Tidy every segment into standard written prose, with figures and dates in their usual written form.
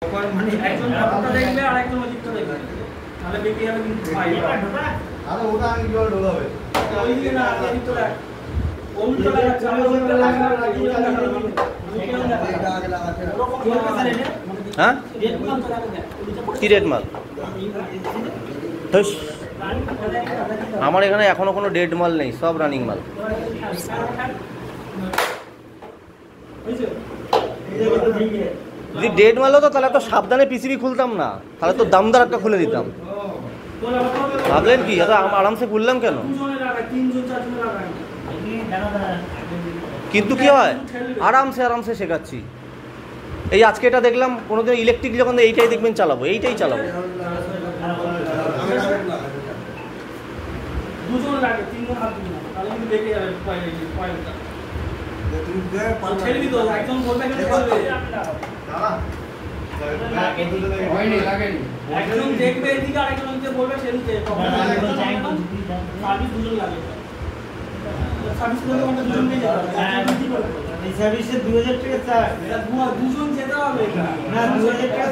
মানে একজন ফটোটা দেখবে আর একজন অজিতটা দেখবে, তাহলে বেরিয়ে যাবে কিন্তু আরে ওটা আমি কি করে ঢোকাবে ওই দিকে না অজিতটা দেখ ওলটা লাগাচ্ছে আমি ওলটা লাগিয়ে এটা আগে লাগাতে হ্যাঁ কি রেড মাল আমার এখানে এখনো কোনো ডেড মাল নেই, সব রানিং মাল। যদি ডেড মাল হতো তাহলে তো সাবধানে পিসিবি খুলতাম না, তাহলে তো দামদার একটা খুলে দিতাম। ভাবলেন কি এত আরামসে খুললাম কেন? কিন্তু কি হয় আরামসে আরামসে শেখাচ্ছি। এই আজকে এটা দেখলাম, কোনোদিন ইলেকট্রিক যখন এইটাই দেখবেন চালাবো, এইটাই চালাবো। দুজন লাগে, তিনজন হাত দিন না, তাহলে কিন্তু দেখে যাবে পয়েন্টটা। তুমি দে ছেড়ে দিও, একজন বলবে কিন্তু বলবে দাদা হয়নি লাগেনি, একজন দেখবে এদিকে আর একজনকে বলবে ছেড়ে সার্ভিস দুজন লাগে, সার্ভিস করতে আমরা দুজন নিয়ে যাব। এই সার্ভিসে 2000 টাকা চার্জ, এটা দুজন যেতে হবে, না 2000 টাকা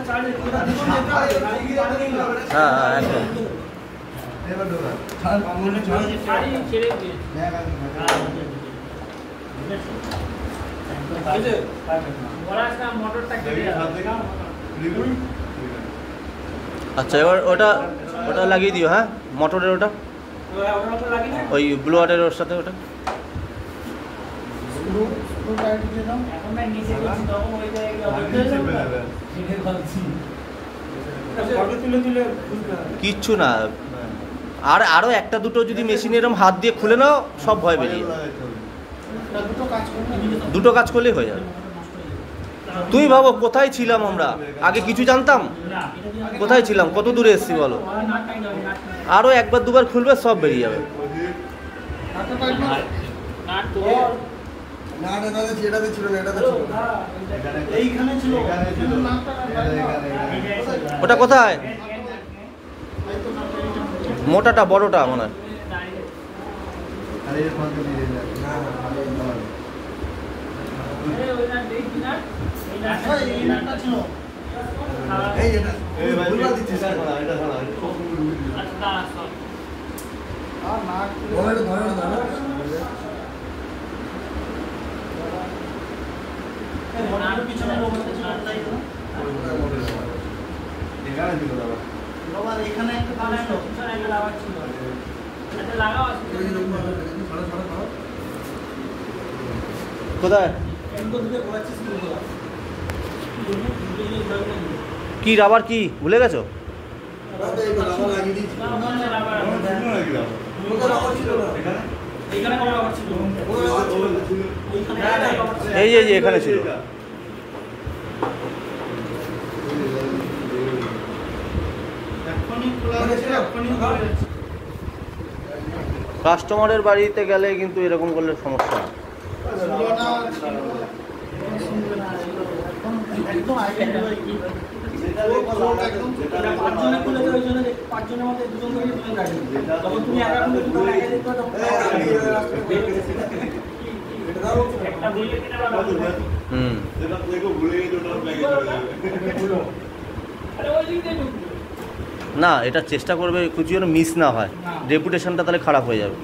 চার্জ দুজন যেতে হবে। হ্যাঁ হ্যাঁ একদম এবার দোকা ছাড় মনে ছাড়ি ছেড়ে দিয়ে আছে বড়াটা মোটরটা কেটে আচ্ছা এবার ওটা লাগিয়ে দিও। হ্যাঁ মোটরের ওটা লাগিয়ে না ওই ব্লোয়ারের ওর সাথে ওটা স্ক্রু টাইট দিয়ে দাও। এখন না নিচে করছি তখন ওই জায়গায় নিচে বলছি ফটো তুলে তুলে কিচ্ছু না, আর আরো একটা দুটো যদি মেশিন এরকম হাত দিয়ে খুলে নাও সব ভয় বেরিয়ে দুটো কাজ করলেই হয়ে যাবে। তুই ভাবো কোথায় ছিলাম আমরা আগে, কিছু জানতাম? কোথায় ছিলাম, কত দূরে এসেছি বলো? আরো একবার দুবার খুলবে সব বেরিয়ে যাবে। ওটা কোথায়? মোটাটা বড়টা মনে হয়। এখানে একটা কোথায় কি রাবার কি ভুলে গেছো? এই যে এখানে ছিল। কাস্টমারের বাড়িতে গেলে কিন্তু এরকম করলে সমস্যা না। না এটা চেষ্টা করবে কিছু যেন মিস না হয়, রেপুটেশনটা তাহলে খারাপ হয়ে যাবে।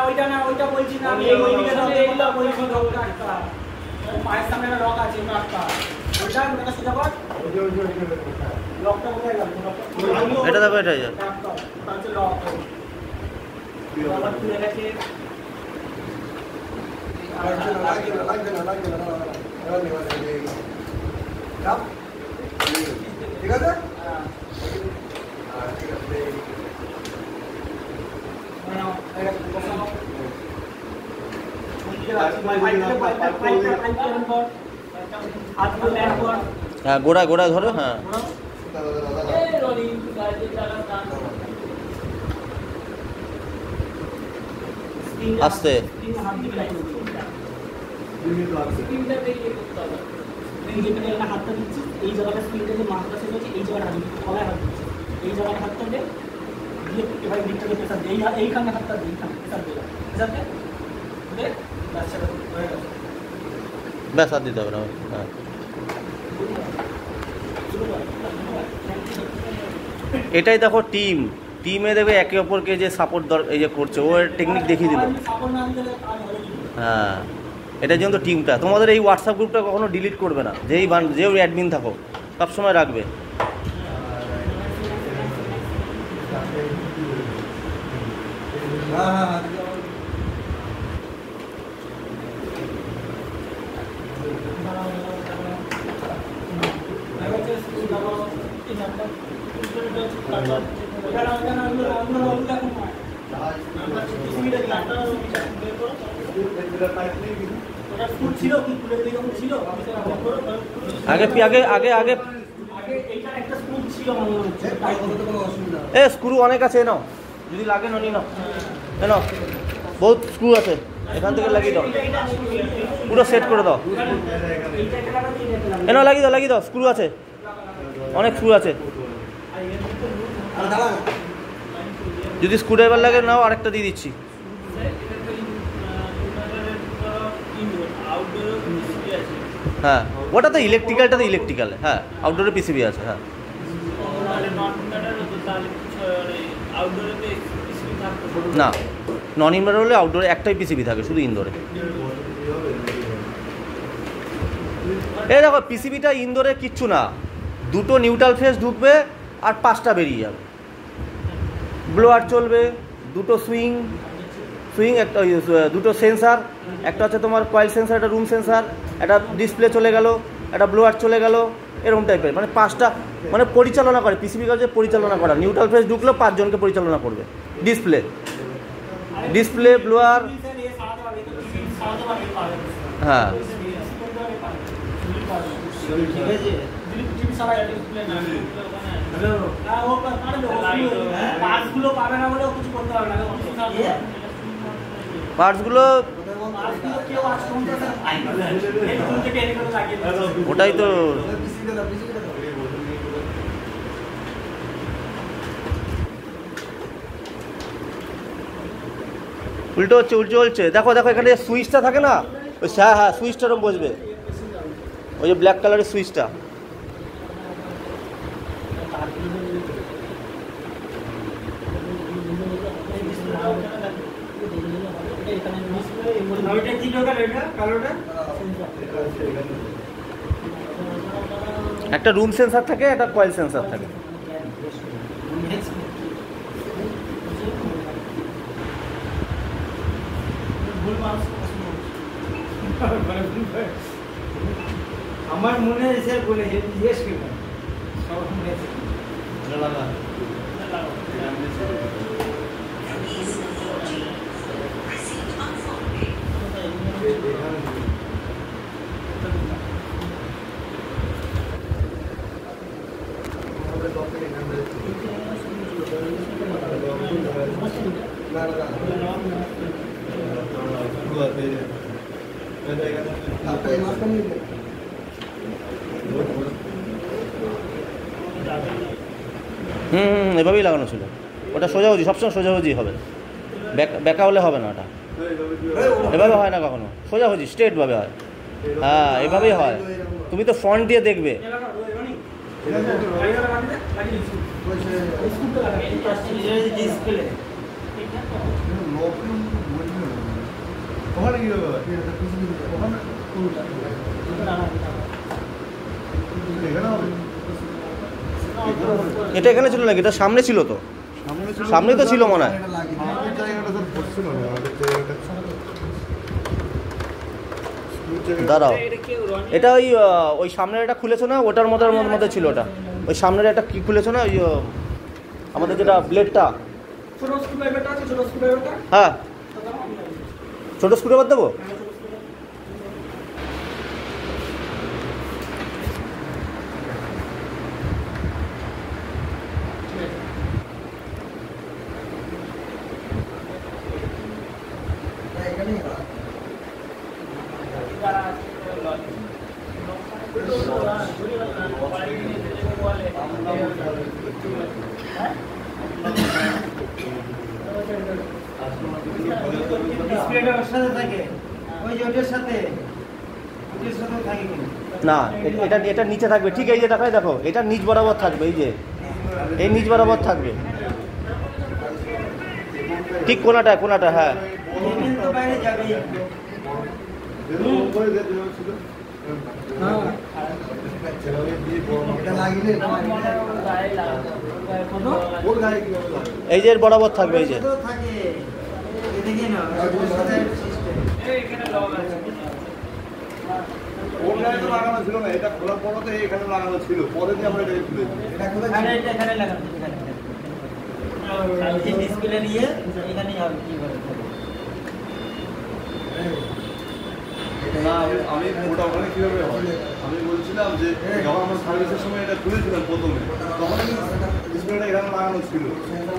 ওইটা না ওইটা বলছি না আমি, পায়ের সামনে একটা লক আছে ওটা সোজা কর, লকটা কোথায় গেল? এটা দেখো এটাই লক খুলে গেছে। ঠিক আছে হ্যাঁ গোড়া গোড়া ধরো, হ্যাঁ আস্তে। হাতটা দিচ্ছি এই জায়গাটা স্ক্রিনটা যে মাথাটা শেষ হচ্ছে এই জায়গাটা হাত গলায় হাত দিচ্ছি, এই জায়গাটা হাতটা দিয়ে এবার দিকটাকে প্রেসার দিই, এইখানে হাতটা দিই, এইখানে প্রেসার দিলাম, প্রেসার দিয়ে বাচ্চাটা হয়ে গেছে। ব্যাস আর দিতে হবে না। হ্যাঁ এটাই দেখো টিম, টিমে দেখবে একে অপরকে যে সাপোর্ট এই যে করছে, ও টেকনিক দেখিয়ে দিল। হ্যাঁ এটার জন্য তো টিমটা, তোমাদের এই হোয়াটসঅ্যাপ গ্রুপটা কখনো ডিলিট করবে না, যেও অ্যাডমিন থাকো সবসময় রাখবে। আগে আগে আগে আগে স্ক্রু অনেক আছে, নাও যদি লাগে নি নাও, নাও বহুত স্ক্রু আছে, এখান থেকে লাগিয়ে দাও, পুরো সেট করে দাও, এনাও লাগিয়ে দাও স্ক্রু আছে, অনেক স্ক্রু আছে। যদি স্ক্রুড্রাইভার লাগে নাও, আরেকটা দিয়ে দিচ্ছি। হ্যাঁ ওটা তো ইলেকট্রিক্যালটা তো ইলেকট্রিক্যাল, হ্যাঁ আউটডোরে পিসিবি আছে। হ্যাঁ না নন ইনভার্টার হলে আউটডোরে একটাই পিসিবি থাকে, শুধু ইনডোরে। এই দেখো পিসিবিটা ইনডোরে কিচ্ছু না, দুটো নিউট্রাল ফেজ ঢুকবে আর 5টা বেরিয়ে যাবে, ব্লোয়ার চলবে, দুটো সুইং একটা দুটো সেন্সার, একটা হচ্ছে তোমার কয়েল সেন্সার, একটা রুম সেন্সার, একটা ডিসপ্লে চলে গেল, একটা ব্লোয়ার চলে গেল, এরকম টাইপের, মানে 5টা মানে পরিচালনা করে পিসিবি কাজে পরিচালনা করা। নিউট্রাল ফেজ ঢুকলো 5 জনকে পরিচালনা করবে, ডিসপ্লে ব্লোয়ার। হ্যাঁ পার্টসগুলো ওটাই তো, উল্টো চলছে। দেখো এখানে সুইচটা থাকে না, ওই হ্যাঁ সুইচটা ওরকম বসবে, ওই যে ব্ল্যাক কালারের সুইচটা। একটা রুম সেন্সার থাকে, একটা কয়েল সেন্সার থাকে। আমার মনে এসে বলে জিজ্ঞেস করবেন এভাবেই লাগানো ছিল, ওটা সোজাসুজি, সবসময় সোজাসুজি হবে, বেঁকা হলে হবে না, ওটা এভাবে হয় না কখনো, সোজাসুজি স্ট্রেটভাবে হয়। হ্যাঁ এভাবেই হয়, তুমি তো ফ্রন্ট দিয়ে দেখবে। এটা এখানে ছিল নাকি? এটা সামনে ছিল তো, সামনেই তো ছিল মনে হয়। দাঁড়াও, এটা ওই সামনের একটা খুলেছো না, ওটার মধ্যে ছিল ওটা, ওই সামনের একটা কি খুলেছো না, ওই আমাদের যেটা ব্লেডটা। হ্যাঁ ছোটো স্ক্রুড্রাইভার দেবো, না, এটা এটা নিচে থাকবে, ঠিক এই যে দেখায় দেখো, এটা নিচ বরাবর থাকবে, এই যে এই নিচ বরাবর থাকবে, ঠিক কোনাটা হ্যাঁ। এই যে বরাবর থাকবে, এই যে ওর গায়ে তো লাগানো ছিল না, এটা খোলার পর তো এখানে লাগানো ছিল, পরে দিয়ে আমরা এটাকে খুলে দিই। এখানে লাগানো ডিসপ্লে নিয়ে এখানেই হবে কি করে না আমি ওটা ওখানে কিভাবে হয় আমি বলছিলাম যে যখন আমরা সার্ভিসের সময় এটা খুলেছিলাম প্রথমে, তখন ডিসপ্লেটা এখানে লাগানো ছিল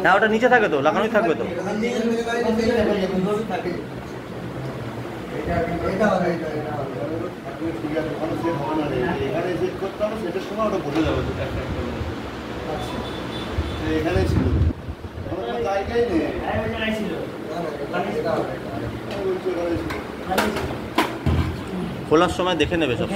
না, ওটা নিচে থাকে তো, লাগানোই থাকবে তো। ঠিক আছে, ওখানে সেট হবে না, এখানে সেট করতে হবে, সেটার সময় ওটা বোঝা যাবে একটা একটা এখানে ছিল, কোনো জায়গায় নেই, ছিল বলছি ওখানে ছিল। খোলার সময় দেখে নেবে সব।